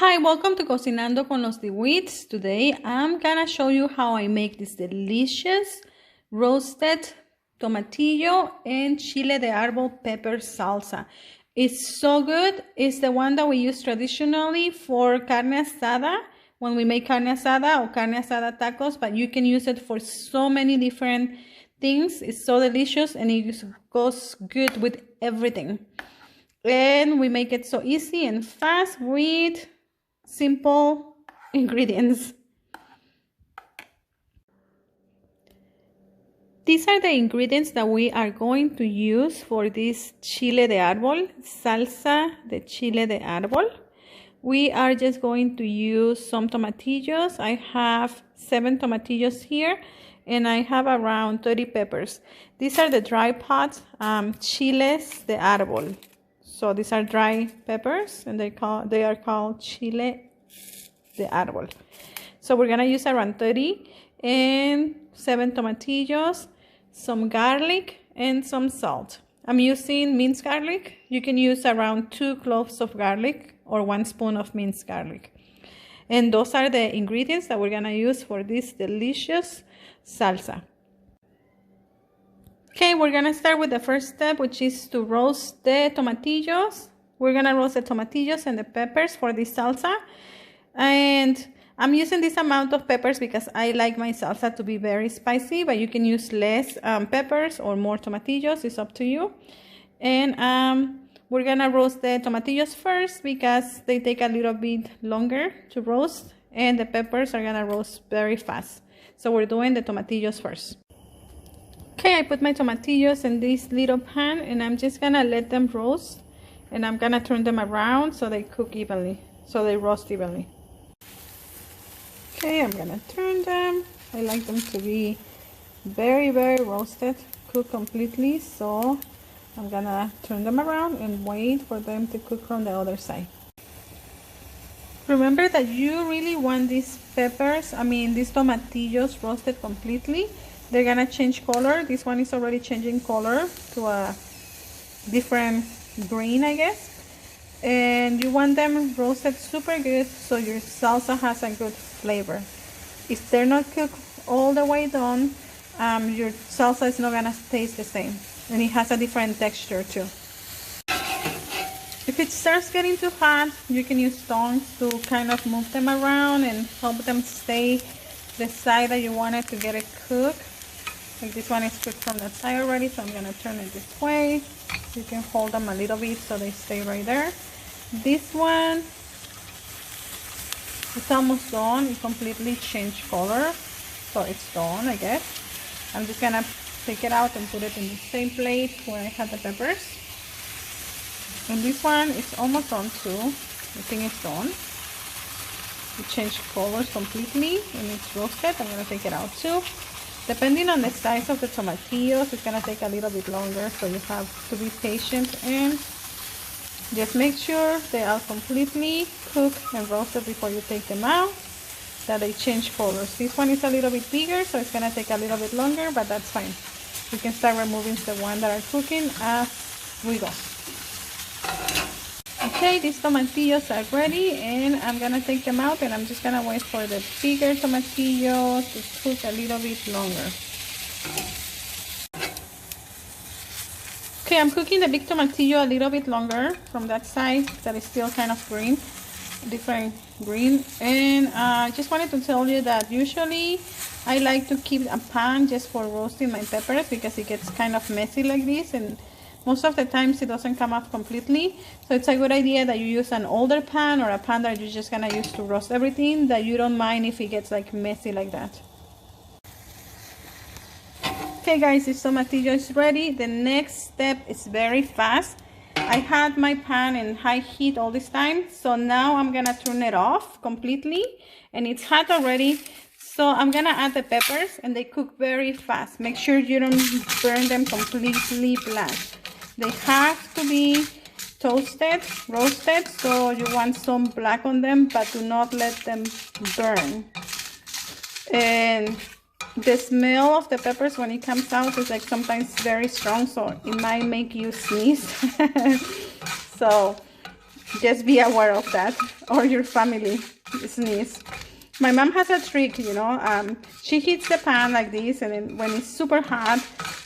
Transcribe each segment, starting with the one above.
Hi, welcome to Cocinando con los DeWitts. Today I'm gonna show you how I make this delicious roasted tomatillo and chile de arbol pepper salsa. It's so good. It's the one that we use traditionally for carne asada, when we make carne asada or carne asada tacos, but you can use it for so many different things. It's so delicious and it goes good with everything. And we make it so easy and fast with simple ingredients. These are the ingredients that we are going to use for this chile de árbol, salsa de chile de árbol. We are just going to use some tomatillos. I have 7 tomatillos here, and I have around 30 peppers. These are the dry pods, chiles de árbol. So these are dry peppers, and they are called chile de árbol. So we're gonna use around 30 and 7 tomatillos, some garlic, and some salt. I'm using minced garlic. You can use around 2 cloves of garlic or 1 spoon of minced garlic. And those are the ingredients that we're gonna use for this delicious salsa. Okay, we're gonna start with the first step, which is to roast the tomatillos. We're gonna roast the tomatillos and the peppers for this salsa. And I'm using this amount of peppers because I like my salsa to be very spicy, but you can use less peppers or more tomatillos. It's up to you. And we're gonna roast the tomatillos first because they take a little bit longer to roast, and the peppers are gonna roast very fast. So we're doing the tomatillos first. Okay, I put my tomatillos in this little pan, and I'm just gonna let them roast, and I'm gonna turn them around so they cook evenly, so they roast evenly. Okay, I'm gonna turn them. I like them to be very roasted, cook completely, so I'm gonna turn them around and wait for them to cook from the other side. Remember that you really want these these tomatillos roasted completely. They're gonna change color. This one is already changing color to a different green, I guess. And you want them roasted super good so your salsa has a good flavor. If they're not cooked all the way done, your salsa is not gonna taste the same, and it has a different texture too. If it starts getting too hot, you can use tongs to kind of move them around and help them stay the side that you want it to get it cooked. Like this one is cooked from that side already, so I'm gonna turn it this way. You can hold them a little bit so they stay right there. This one is almost done. It completely changed color, so it's done, I guess. I'm just gonna take it out and put it in the same plate where I had the peppers. And this one is almost done too. I think it's done. It changed colors completely and it's roasted. I'm gonna take it out too. Depending on the size of the tomatillos, it's gonna take a little bit longer, so you have to be patient and just make sure they are completely cooked and roasted before you take them out, that they change colors. This one is a little bit bigger, so it's gonna take a little bit longer, but that's fine. You can start removing the ones that are cooking as we go. Okay, these tomatillos are ready, and I'm gonna take them out, and I'm just gonna wait for the bigger tomatillo to cook a little bit longer. Okay, I'm cooking the big tomatillo a little bit longer from that side that is still kind of green, different green. And I just wanted to tell you that usually I like to keep a pan just for roasting my peppers because it gets kind of messy like this, and most of the times it doesn't come off completely. So it's a good idea that you use an older pan or a pan that you're just gonna use to roast everything, that you don't mind if it gets like messy like that. Okay guys, this tomatillo is ready. The next step is very fast. I had my pan in high heat all this time, so now I'm gonna turn it off completely, and it's hot already. So I'm gonna add the peppers, and they cook very fast. Make sure you don't burn them completely black. They have to be toasted, roasted, so you want some black on them, but do not let them burn. And the smell of the peppers when it comes out is like sometimes very strong, so it might make you sneeze. So Just be aware of that, or your family sneeze. My mom has a trick, you know. She heats the pan like this, and then when it's super hot,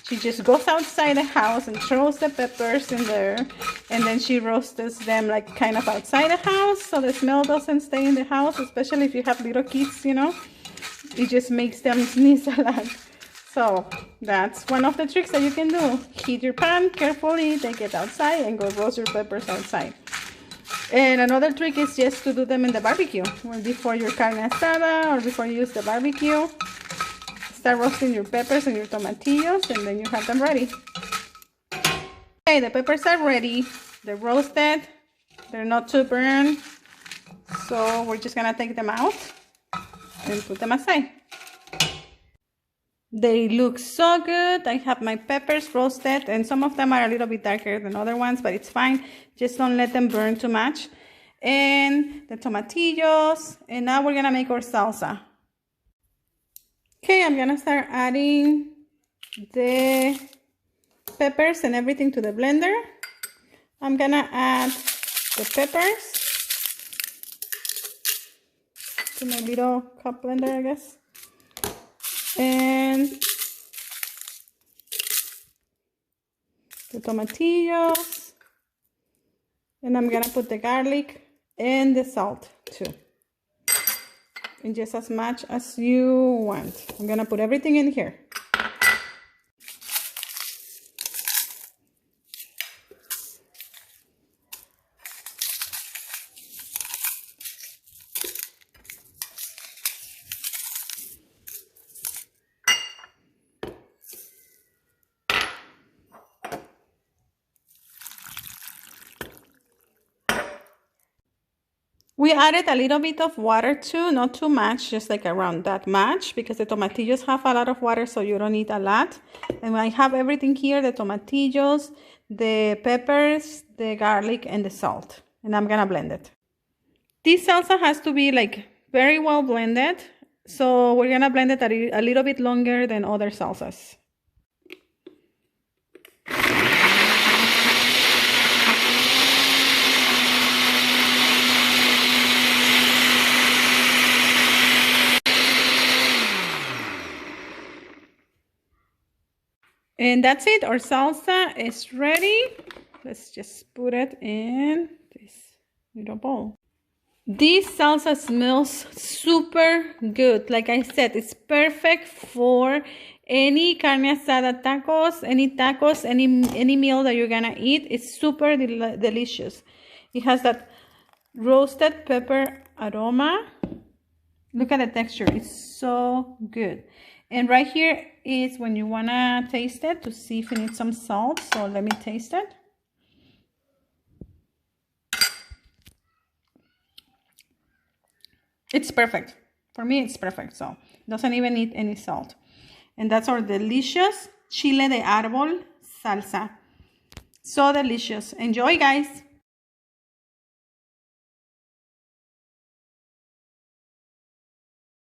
she just goes outside the house and throws the peppers in there, and then she roasts them like kind of outside the house, so the smell doesn't stay in the house, especially if you have little kids, you know. It just makes them sneeze a lot. So that's one of the tricks that you can do. Heat your pan carefully, take it outside, and go roast your peppers outside. And another trick is just to do them in the barbecue. Before your carne asada or before you use the barbecue, start roasting your peppers and your tomatillos, and then you have them ready. Okay, the peppers are ready. They're roasted. They're not too burned. So we're just gonna take them out and put them aside. They look so good. I have my peppers roasted, and some of them are a little bit darker than other ones, but it's fine. Just don't let them burn too much. And the tomatillos, and now we're gonna make our salsa. Okay, I'm gonna start adding the peppers and everything to the blender. I'm gonna add the peppers to my little cup blender, I guess. And the tomatillos, and I'm gonna put the garlic and the salt too, and just as much as you want. I'm gonna put everything in here. We added a little bit of water too, not too much, just like around that much, because the tomatillos have a lot of water, so you don't need a lot. And I have everything here, the tomatillos, the peppers, the garlic, and the salt. And I'm gonna blend it. This salsa has to be like very well blended, so we're gonna blend it a little bit longer than other salsas. And that's it, our salsa is ready. Let's just put it in this little bowl. This salsa smells super good. Like I said, it's perfect for any carne asada tacos, any meal that you're gonna eat. It's super delicious. It has that roasted pepper aroma. Look at the texture, it's so good. And right here is when you wanna taste it to see if you need some salt. So let me taste it. It's perfect. For me, it's perfect. So it doesn't even need any salt. And that's our delicious Chile de Arbol salsa. So delicious. Enjoy, guys.